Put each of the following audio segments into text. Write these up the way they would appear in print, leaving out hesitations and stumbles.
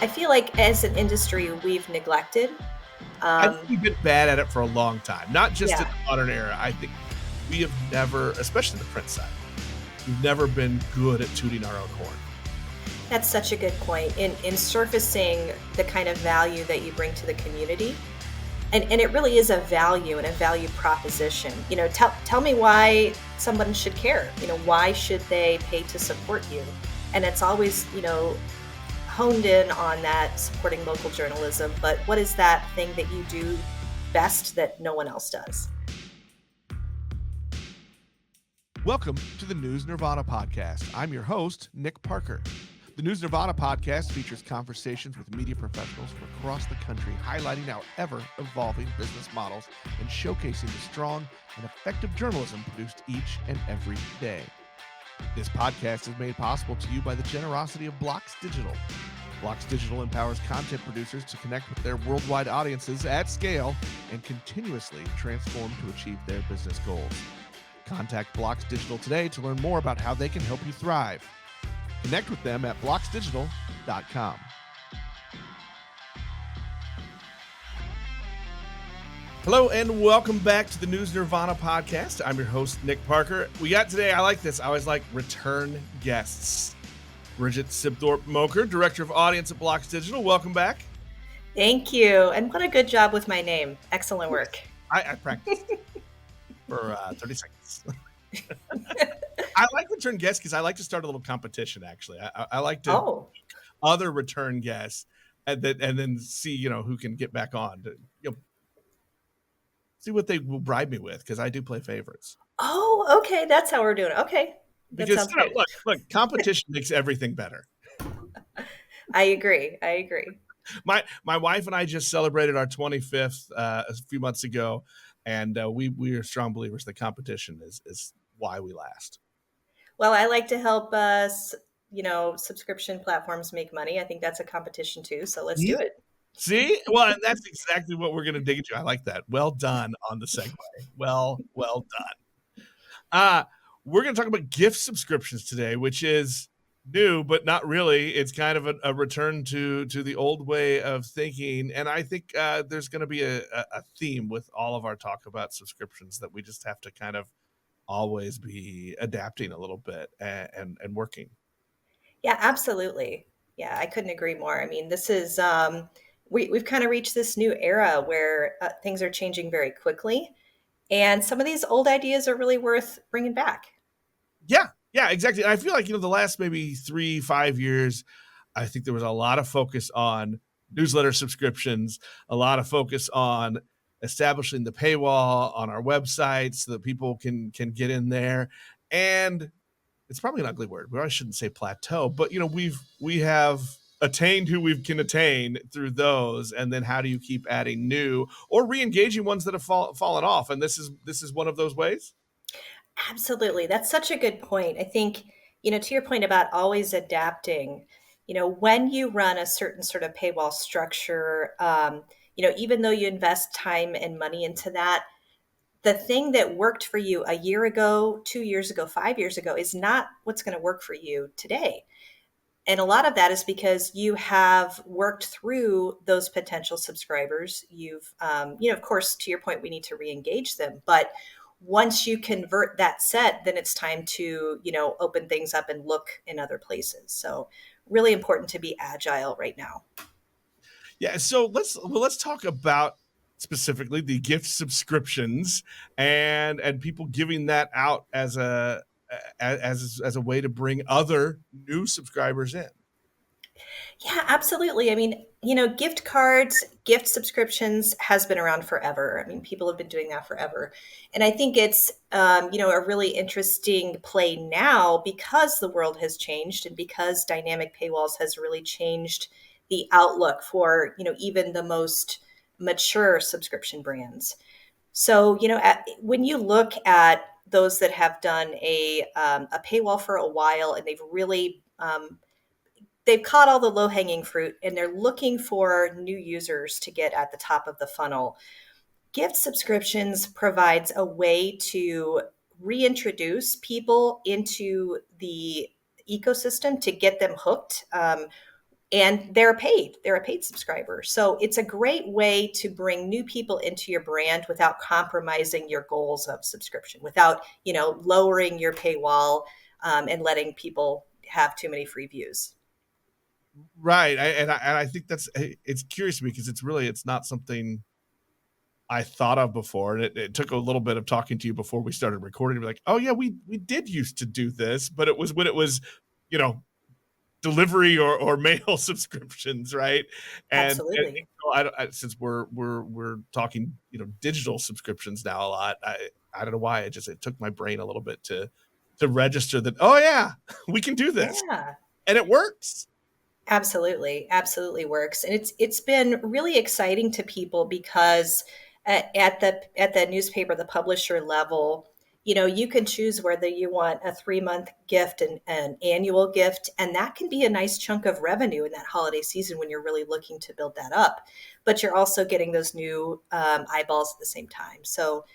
I feel like as an industry, we've neglected. I think Um, we've been bad at it for a long time, not just in yeah, the modern era. I think we have never, especially the print side, we've never been good at tooting our own horn. that's such a good point in surfacing the kind of value that you bring to the community. And it really is a value and a value proposition. Tell me why someone should care. Why should they pay to support you? And it's always, honed in on that supporting local journalism. But what is that thing that you do best that no one else does? Welcome to the News Nirvana podcast. I'm your host, Nick Parker. The News Nirvana podcast features conversations with media professionals from across the country, highlighting our ever-evolving business models and showcasing the strong and effective journalism produced each and every day. This podcast is made possible to you by the generosity of BLOX Digital. BLOX Digital empowers content producers to connect with their worldwide audiences at scale and continuously transform to achieve their business goals. Contact BLOX Digital today to learn more about how they can help you thrive. Connect with them at bloxdigital.com. Hello and welcome back to the News Nirvana podcast. I'm your host, Nick Parker. We got today, I like this, I always like return guests. Bridget Sibthorp-Moeker, Director of Audience at BLOX Digital. Welcome back. Thank you. And what a good job with my name. Excellent work. I practiced for 30 seconds. I like return guests because I like to start a little competition, actually. I like to Oh, other return guests and then see, who can get back on to, see what they will bribe me with, because I do play favorites. oh, okay. That's how we're doing it. Okay. That Because, sounds good. look, competition makes everything better. I agree. I agree. My wife and I just celebrated our 25th a few months ago, and we are strong believers that competition is why we last. Well, I like to help us, subscription platforms make money. I think that's a competition too. So let's do it. See? Well, and that's exactly what we're going to dig into. I like that. Well done on the segue. Well done. We're going to talk about gift subscriptions today, which is new, but not really. It's kind of a return to the old way of thinking. And I think there's going to be a theme with all of our talk about subscriptions that we just have to kind of always be adapting a little bit and working. Yeah, absolutely. Yeah, I couldn't agree more. I mean, this is we've kind of reached this new era where things are changing very quickly, and some of these old ideas are really worth bringing back. Yeah, exactly. I feel like, the last maybe 3-5 years, I think there was a lot of focus on newsletter subscriptions, a lot of focus on establishing the paywall on our website so that people can get in there. And it's probably an ugly word. I shouldn't say plateau, but we have attained who we can attain through those. And then how do you keep adding new or re-engaging ones that have fallen off? And this is one of those ways. Absolutely. That's such a good point. I think, to your point about always adapting, when you run a certain sort of paywall structure, even though you invest time and money into that, the thing that worked for you a year ago, 2 years ago, 5 years ago is not what's going to work for you today. And a lot of that is because you have worked through those potential subscribers. Of course, to your point, we need to re-engage them. But once you convert that set, then it's time to, open things up and look in other places. So really important to be agile right now. Yeah, so let's talk about specifically the gift subscriptions and people giving that out as a way to bring other new subscribers in. Yeah, absolutely. I mean, gift cards, gift subscriptions has been around forever. I mean, people have been doing that forever. And I think it's, a really interesting play now because the world has changed and because dynamic paywalls has really changed the outlook for, even the most mature subscription brands. So, when you look at those that have done a paywall for a while and they've really they've caught all the low hanging fruit and they're looking for new users to get at the top of the funnel. Gift subscriptions provides a way to reintroduce people into the ecosystem to get them hooked. and they're a paid subscriber. So it's a great way to bring new people into your brand without compromising your goals of subscription, without lowering your paywall, and letting people have too many free views. Right. And I think it's curious to me because it's not something I thought of before. And it took a little bit of talking to you before we started recording to be like, oh yeah, we did used to do this, but it was when it was, you know, delivery or mail subscriptions, right? And Absolutely. since we're talking, digital subscriptions now a lot. I don't know why it took my brain a little bit to register that. Oh yeah, we can do this, Yeah. and it works. Absolutely, absolutely works, and it's been really exciting to people because at the newspaper, the publisher level, you can choose whether you want a 3-month gift and an annual gift, and that can be a nice chunk of revenue in that holiday season when you're really looking to build that up. But you're also getting those new eyeballs at the same time, so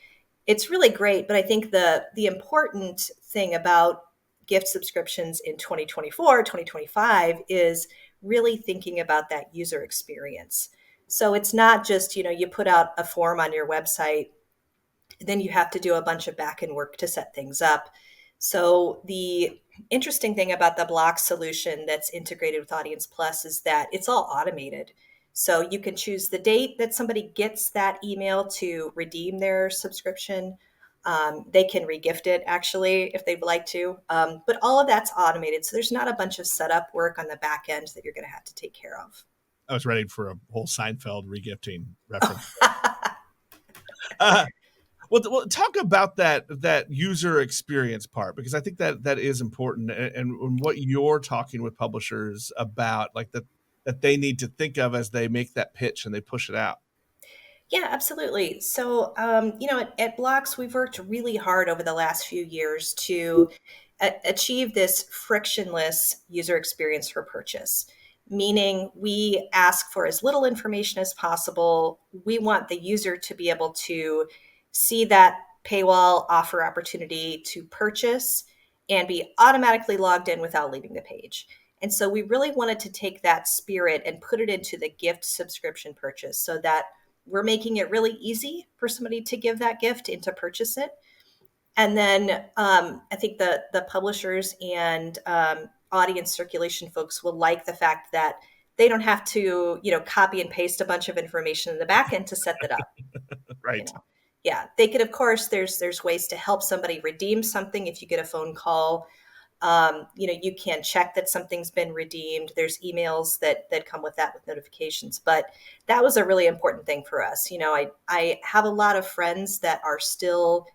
it's really great. But I think the important thing about gift subscriptions in 2024, 2025 is really thinking about that user experience. So it's not just, you put out a form on your website, then you have to do a bunch of back end work to set things up. So the interesting thing about the block solution that's integrated with Audience Plus is that it's all automated. So you can choose the date that somebody gets that email to redeem their subscription. They can regift it actually if they'd like to, but all of that's automated. So there's not a bunch of setup work on the back end that you're going to have to take care of. I was ready for a whole Seinfeld regifting reference. Uh, well, talk about that user experience part because I think that is important, and what you're talking with publishers about, like that they need to think of as they make that pitch and they push it out. Yeah, absolutely. So, at Blocks, we've worked really hard over the last few years to achieve this frictionless user experience for purchase, meaning we ask for as little information as possible. We want the user to be able to see that paywall offer opportunity to purchase and be automatically logged in without leaving the page. And so we really wanted to take that spirit and put it into the gift subscription purchase so that we're making it really easy for somebody to give that gift and to purchase it. And then I think the publishers and audience circulation folks will like the fact that they don't have to, copy and paste a bunch of information in the back end to set that up. You Right. know, yeah, they could, of course. There's ways to help somebody redeem something if you get a phone call. You can check that something's been redeemed. There's emails that come with that with notifications. But that was a really important thing for us. I have a lot of friends that are still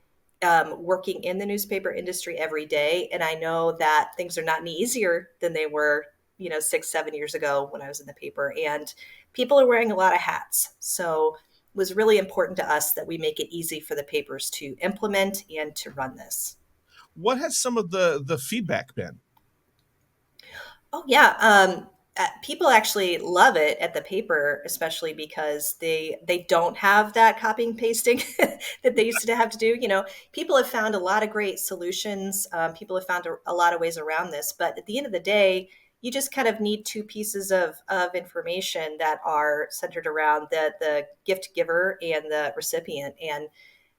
working in the newspaper industry every day, and I know that things are not any easier than they were, 6, 7 years ago when I was in the paper. And people are wearing a lot of hats. So it was really important to us that we make it easy for the papers to implement and to run this. What has some of the feedback been? Oh yeah, people actually love it at the paper, especially because they don't have that copying pasting that they used to have to do. People have found a lot of great solutions. People have found a lot of ways around this, but at the end of the day, you just kind of need two pieces of information that are centered around the gift giver and the recipient, and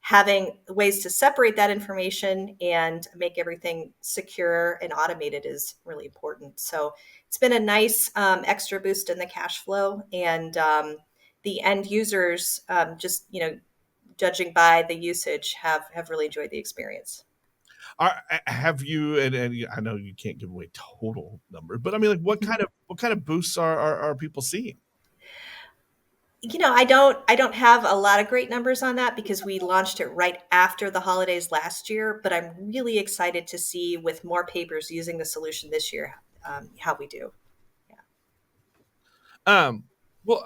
having ways to separate that information and make everything secure and automated is really important. So it's been a nice extra boost in the cash flow, and the end users, just judging by the usage, have really enjoyed the experience. Have you and I know you can't give away total numbers, but I mean, like, what kind of boosts are people seeing? I don't have a lot of great numbers on that because we launched it right after the holidays last year, but I'm really excited to see with more papers using the solution this year, how we do. Yeah. Um, well,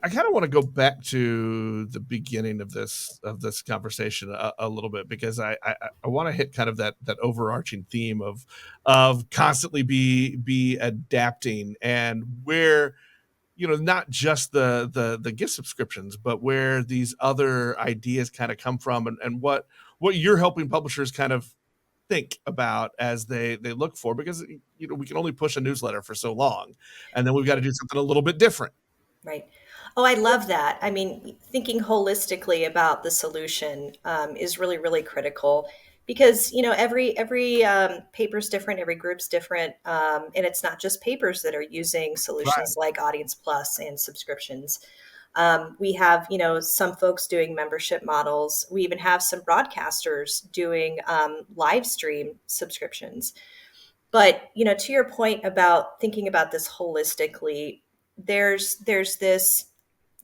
I kind of want to go back to the beginning of this conversation a little bit because I want to hit kind of that overarching theme of constantly be adapting and where not just the gift subscriptions, but where these other ideas kind of come from and what you're helping publishers kind of think about as they look for, because we can only push a newsletter for so long, and then we've got to do something a little bit different. Right. Oh, I love that. I mean, thinking holistically about the solution is really, really critical because every paper's different, every group's different, and it's not just papers that are using Right. solutions like Audience Plus and subscriptions. We have some folks doing membership models. We even have some broadcasters doing live stream subscriptions. But to your point about thinking about this holistically, there's there's this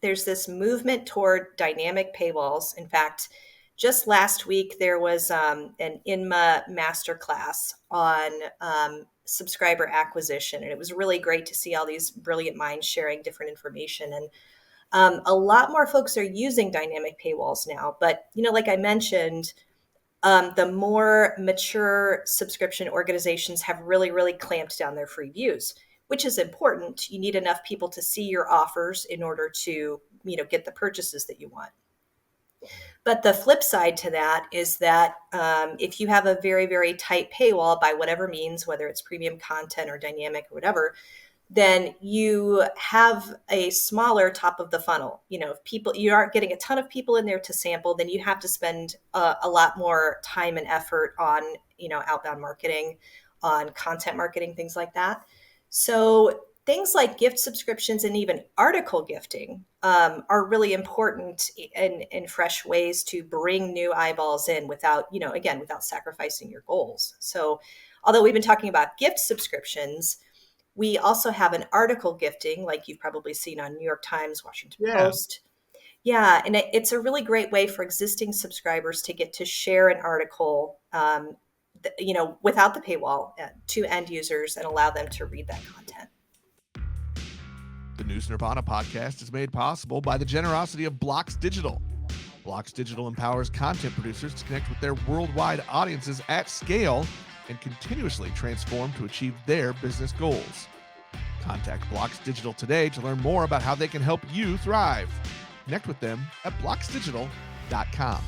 there's this movement toward dynamic paywalls. In fact, just last week there was an INMA masterclass on subscriber acquisition, and it was really great to see all these brilliant minds sharing different information. And a lot more folks are using dynamic paywalls now. But like I mentioned, the more mature subscription organizations have really, really clamped down their free views, which is important. You need enough people to see your offers in order to, get the purchases that you want. But the flip side to that is that if you have a very, very tight paywall by whatever means, whether it's premium content or dynamic or whatever, then you have a smaller top of the funnel. If you aren't getting a ton of people in there to sample, then you have to spend a lot more time and effort on, outbound marketing, on content marketing, things like that. So things like gift subscriptions and even article gifting are really important in fresh ways to bring new eyeballs in without, again, without sacrificing your goals. So although we've been talking about gift subscriptions, we also have an article gifting, like you've probably seen on New York Times, Washington Yeah. Post. Yeah, and it's a really great way for existing subscribers to get to share an article, without the paywall to end users and allow them to read that content. The News Nirvana podcast is made possible by the generosity of BLOX Digital. BLOX Digital empowers content producers to connect with their worldwide audiences at scale and continuously transform to achieve their business goals. Contact BLOX Digital today to learn more about how they can help you thrive. Connect with them at bloxdigital.com.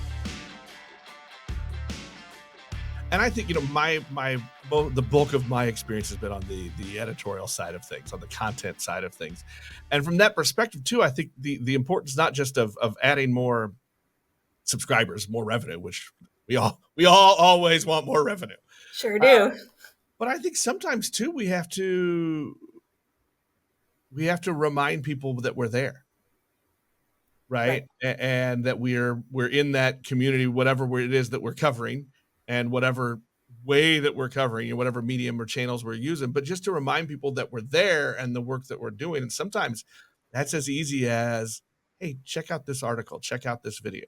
And I think, the bulk of my experience has been on the editorial side of things, on the content side of things. And from that perspective too, I think the importance not just of adding more subscribers, more revenue, which we all always want more revenue. Sure do. But I think sometimes too we have to remind people that we're there, right? Right. And that we're in that community, whatever it is that we're covering, and whatever way that we're covering, and whatever medium or channels we're using. But just to remind people that we're there and the work that we're doing. And sometimes that's as easy as, hey, check out this article, check out this video.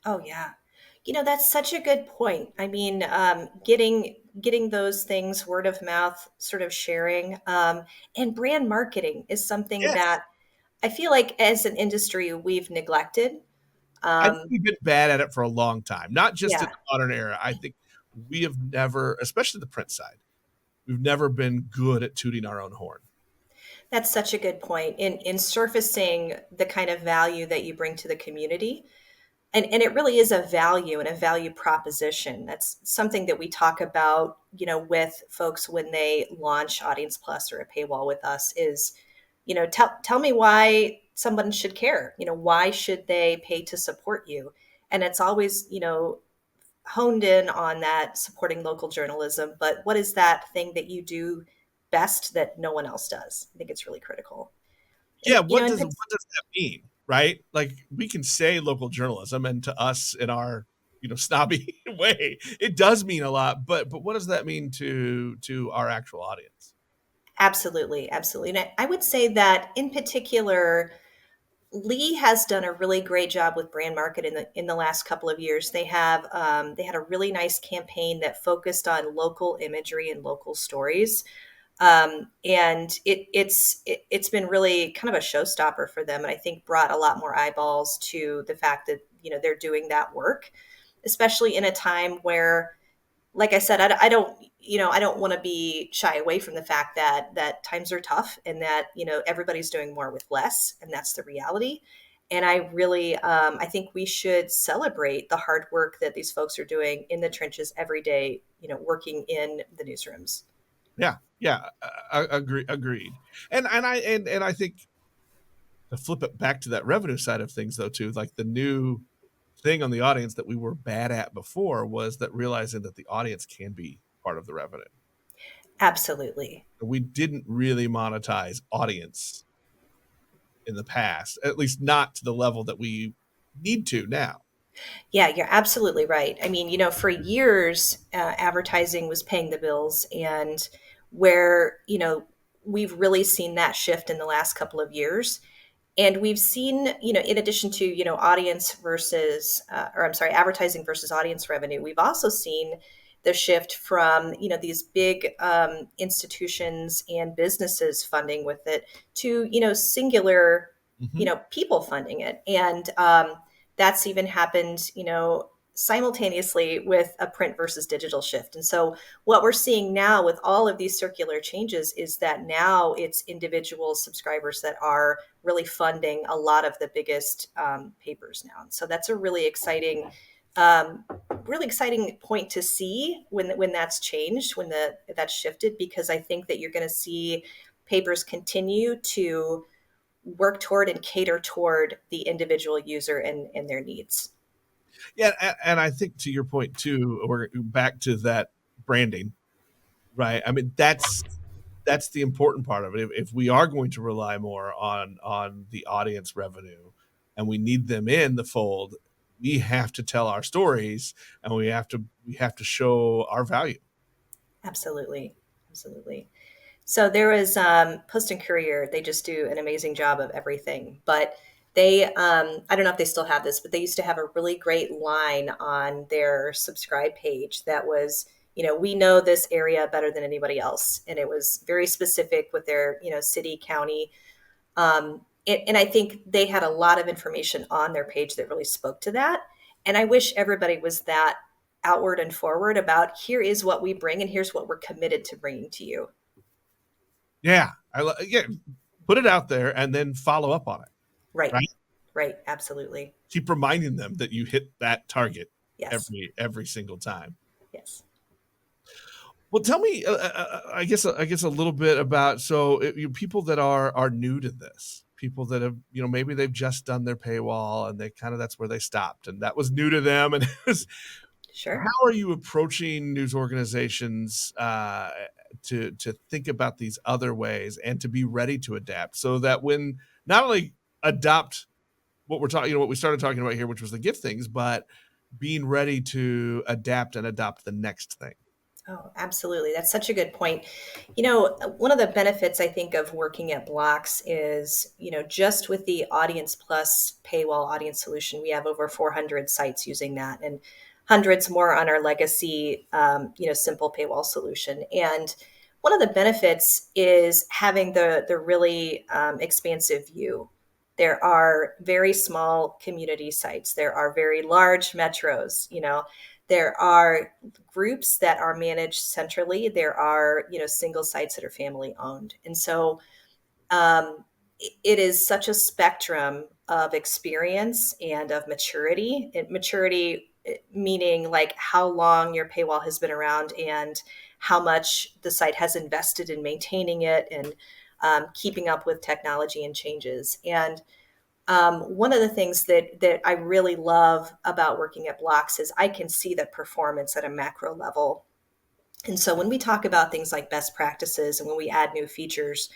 Oh yeah. That's such a good point. I mean, getting those things word of mouth, sort of sharing, and brand marketing is something Yes. that I feel like as an industry we've neglected. I think Um, we've been bad at it for a long time, not just in yeah, the modern era. I think we have never, especially the print side, we've never been good at tooting our own horn. that's such a good point in surfacing the kind of value that you bring to the community. And it really is a value and a value proposition. That's something that we talk about, with folks when they launch Audience Plus or a paywall with us is, tell me why someone should care. Why should they pay to support you? And it's always, honed in on that supporting local journalism. But what is that thing that you do best that no one else does? I think it's really critical. Yeah, And, what does that mean, right? Like, we can say local journalism, and to us in our snobby way, it does mean a lot. But what does that mean to our actual audience? absolutely, absolutely. And I would say that in particular, Lee has done a really great job with brand market in the last couple of years. They had a really nice campaign that focused on local imagery and local stories, and it's been really kind of a showstopper for them, and I think brought a lot more eyeballs to the fact that they're doing that work, especially in a time where, like I said, I don't want to be shy away from the fact that times are tough and that everybody's doing more with less, and that's the reality. And I really, I think we should celebrate the hard work that these folks are doing in the trenches every day, working in the newsrooms. Yeah, yeah, agreed. And I think to flip it back to that revenue side of things, though, too, like the new thing on the audience that we were bad at before was that realizing that the audience can be part of the revenue. Absolutely. We didn't really monetize audience in the past, at least not to the level that we need to now. Yeah, you're absolutely right. I mean, for years, advertising was paying the bills, and where, we've really seen that shift in the last couple of years. And we've seen, in addition to, audience versus, or I'm sorry, advertising versus audience revenue, we've also seen the shift from, these big institutions and businesses funding with it to, singular, Mm-hmm. people funding it. And that's even happened, simultaneously with a print versus digital shift. And so what we're seeing now with all of these circular changes is that now it's individual subscribers that are really funding a lot of the biggest papers now. And so that's a um, really exciting point to see when that's changed, when that's shifted, because I think that you're going to see papers continue to work toward and cater toward the individual user and their needs. Yeah, and I think to your point too, we're back to that branding, right? I mean, that's the important part of it. If we are going to rely more on the audience revenue, and we need them in the fold, we have to tell our stories, and we have to show our value. Absolutely. Absolutely. So there was Post and Courier. They just do an amazing job of everything. But I don't know if they still have this, but they used to have a really great line on their subscribe page that was, we know this area better than anybody else. And it was very specific with their, city, county. And I think they had a lot of information on their page that really spoke to that. And I wish everybody was that outward and forward about here is what we bring and here's what we're committed to bringing to you. Yeah, yeah. Put it out there and then follow up on it. Right. Right. Right. Absolutely. Keep reminding them that you hit that target Yes. every single time. Yes. Well, tell me, I guess a little bit about people that are new to this, people that have maybe they've just done their paywall and they kind of that's where they stopped and that was new to them and it was Sure. how are you approaching news organizations to think about these other ways and to be ready to adapt so that when not only adopt what we're talking, what we started talking about here, which was the gift things, but being ready to adapt and adopt the next thing. Oh, absolutely. That's such a good point. One of the benefits I think of working at BLOX is, just with the Audience Plus paywall audience solution, we have over 400 sites using that and hundreds more on our legacy, simple paywall solution. And one of the benefits is having the really expansive view. There are very small community sites. There are very large metros. There are groups that are managed centrally. There are, single sites that are family owned. And so it is such a spectrum of experience and of maturity. Maturity meaning like how long your paywall has been around and how much the site has invested in maintaining it and keeping up with technology and changes. And one of the things that I really love about working at BLOX is I can see the performance at a macro level. And so when we talk about things like best practices and when we add new features,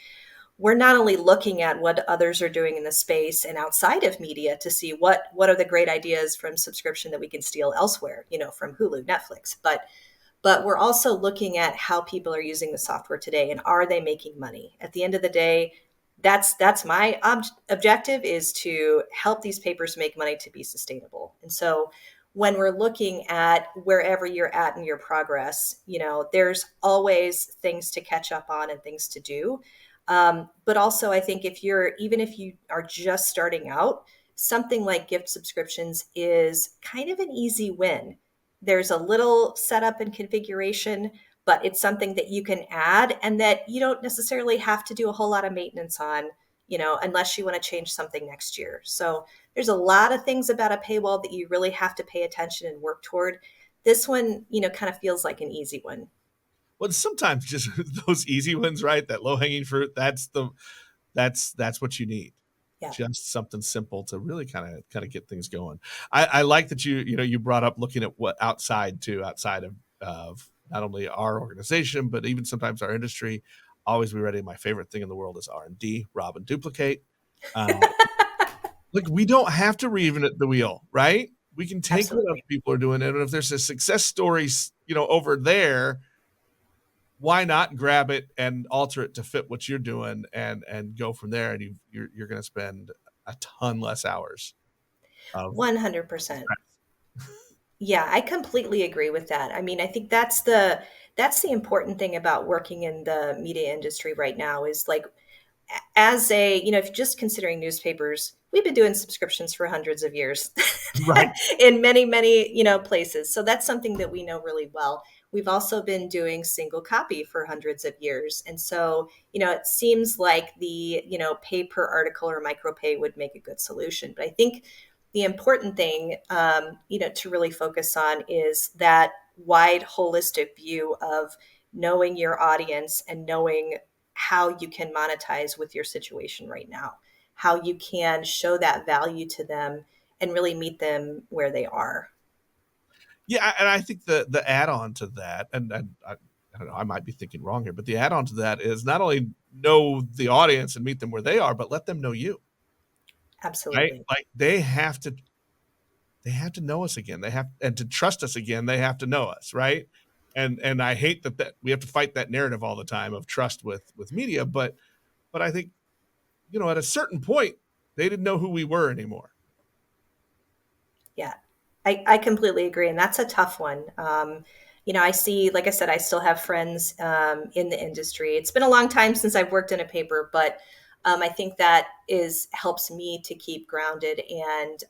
we're not only looking at what others are doing in the space and outside of media to see what are the great ideas from subscription that we can steal elsewhere, from Hulu, Netflix, but we're also looking at how people are using the software today and are they making money. At the end of the day, that's my objective is to help these papers make money to be sustainable. And so when we're looking at wherever you're at in your progress, there's always things to catch up on and things to do. But also, I think even if you are just starting out, something like gift subscriptions is kind of an easy win. There's a little setup and configuration, but it's something that you can add and that you don't necessarily have to do a whole lot of maintenance on, unless you want to change something next year. So there's a lot of things about a paywall that you really have to pay attention and work toward. This one, kind of feels like an easy one. Well, sometimes just those easy ones, right? That low hanging fruit. That's what you need. Yeah. Just something simple to really kind of get things going. I like that you brought up looking at what outside too, outside of not only our organization but even sometimes our industry. Always be ready. My favorite thing in the world is R&D, rob and duplicate. Like we don't have to reinvent the wheel, right? We can take what other Absolutely. people are doing, and if there's a success story, over there, why not grab it and alter it to fit what you're doing and go from there? And you're going to spend a ton less hours of 100%. stress. Yeah, I completely agree with that. I mean, I think that's the important thing about working in the media industry right now is like as a, if you're just considering newspapers, we've been doing subscriptions for hundreds of years Right. in many, many, places. So that's something that we know really well. We've also been doing single copy for hundreds of years. And so, it seems like the, pay per article or micropay would make a good solution. But I think the important thing, to really focus on is that wide holistic view of knowing your audience and knowing how you can monetize with your situation right now, how you can show that value to them and really meet them where they are. Yeah, and I think the add on to that, and I don't know, I might be thinking wrong here, but the add on to that is not only know the audience and meet them where they are, but let them know you. Right? Absolutely. Like they have to know us again. They have and to trust us again. They have to know us, right? And I hate that we have to fight that narrative all the time of trust with media, but I think at a certain point they didn't know who we were anymore. Yeah, I completely agree. And that's a tough one. I see, like I said, I still have friends in the industry. It's been a long time since I've worked in a paper, but I think that helps me to keep grounded. And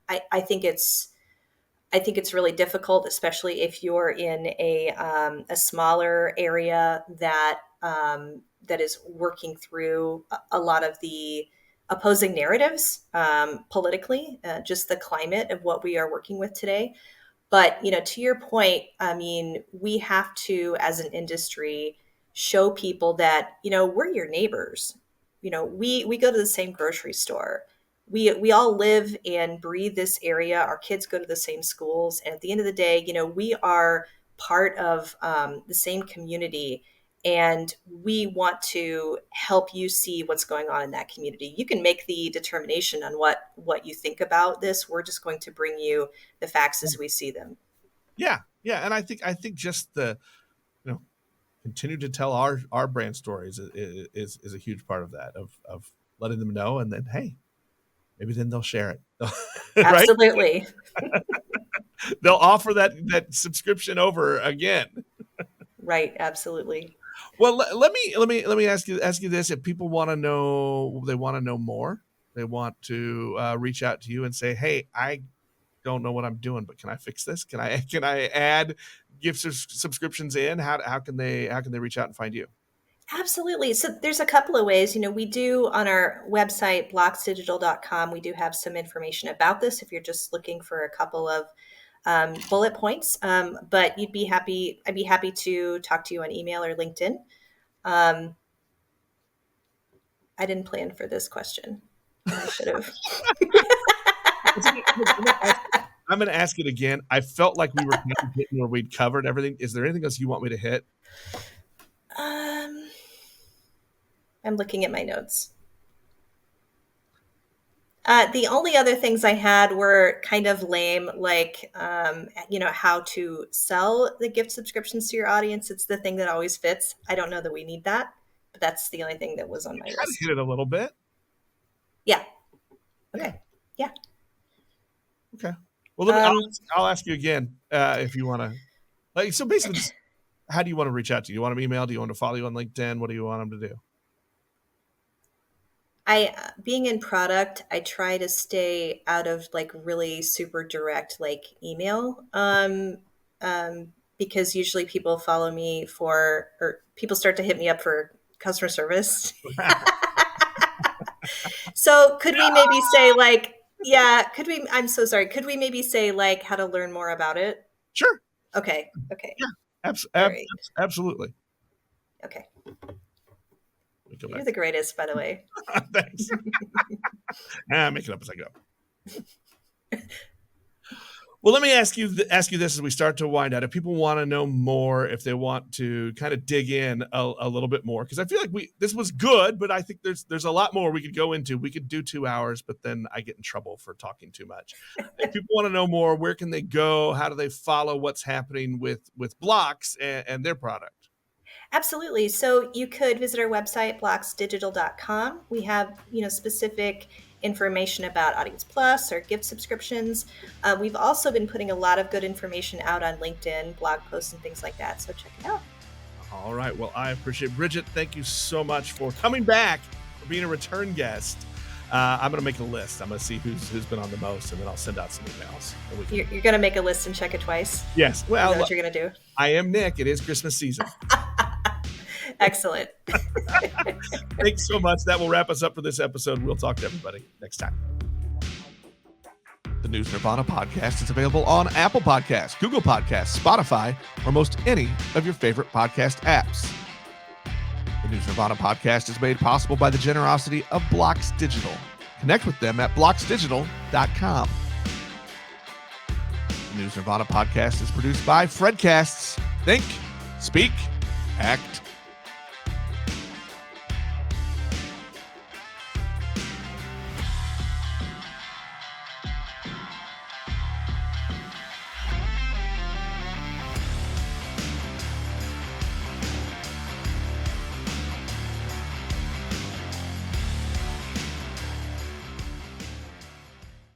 I think it's really difficult, especially if you're in a smaller area that is working through a lot of the opposing narratives politically, just the climate of what we are working with today. But to your point, I mean, we have to, as an industry, show people that we're your neighbors. We go to the same grocery store. We all live and breathe this area. Our kids go to the same schools, and at the end of the day, we are part of the same community, and we want to help you see what's going on in that community. You can make the determination on what you think about this. We're just going to bring you the facts as we see them. Yeah, yeah, and I think just the continue to tell our brand stories is a huge part of that of letting them know, and then hey, maybe then they'll share it, right? Absolutely. They'll offer that subscription over again. Right. Absolutely. Well, let me ask you this: if people want to know, they want to know more. They want to reach out to you and say, "Hey, I don't know what I'm doing, but can I fix this? Can I add gift subscriptions in? How can they reach out and find you?" Absolutely. So there's a couple of ways. We do on our website, bloxdigital.com, we do have some information about this if you're just looking for a couple of bullet points. But I'd be happy to talk to you on email or LinkedIn. Um, I didn't plan for this question, and I should have. I'm going to ask it again. I felt like we were kind of hitting where we'd covered everything. Is there anything else you want me to hit? um, I'm looking at my notes. The only other things I had were kind of lame, like how to sell the gift subscriptions to your audience. It's the thing that always fits. I don't know that we need that, but that's the only thing that was on You my kind of list. hit it a little bit. Yeah. Yeah. Okay. Yeah. Okay. Well, Um, I'll ask you again if you want to. Like, so basically, just how do you want to reach out to you? Do you want them email? Do you want to follow you on LinkedIn? What do you want them to do? being in product, I try to stay out of like really super direct like email. Because usually people follow me or people start to hit me up for customer service. So could we maybe say like, yeah, I'm so sorry. Could we maybe say like how to learn more about it? Sure. Okay. Yeah. All right. Absolutely. Okay. Let me go You're back. the greatest, by the way. Thanks. I'm making up as I go. Well, let me ask you this as we start to wind out. If people want to know more, if they want to kind of dig in a little bit more, because I feel like this was good, but I think there's a lot more we could go into. We could do 2 hours, but then I get in trouble for talking too much. If people want to know more, where can they go? How do they follow what's happening with BLOX and their product? Absolutely. So you could visit our website, bloxdigital.com. We have, specific information about Audience Plus or gift subscriptions. We've also been putting a lot of good information out on LinkedIn, blog posts, and things like that. So check it out. All right. Well, I appreciate it. Bridget, thank you so much for coming back, for being a return guest. I'm going to make a list. I'm going to see who's been on the most, and then I'll send out some emails. You're going to make a list and check it twice? Yes. Well, is that what you're going to do? I am Nick. It is Christmas season. Excellent. Thanks so much. That will wrap us up for this episode. We'll talk to everybody next time. The News Nirvana podcast is available on Apple Podcasts, Google Podcasts, Spotify, or most any of your favorite podcast apps. The News Nirvana podcast is made possible by the generosity of BLOX Digital. Connect with them at bloxdigital.com. The News Nirvana podcast is produced by Fredcasts. Think, speak, act,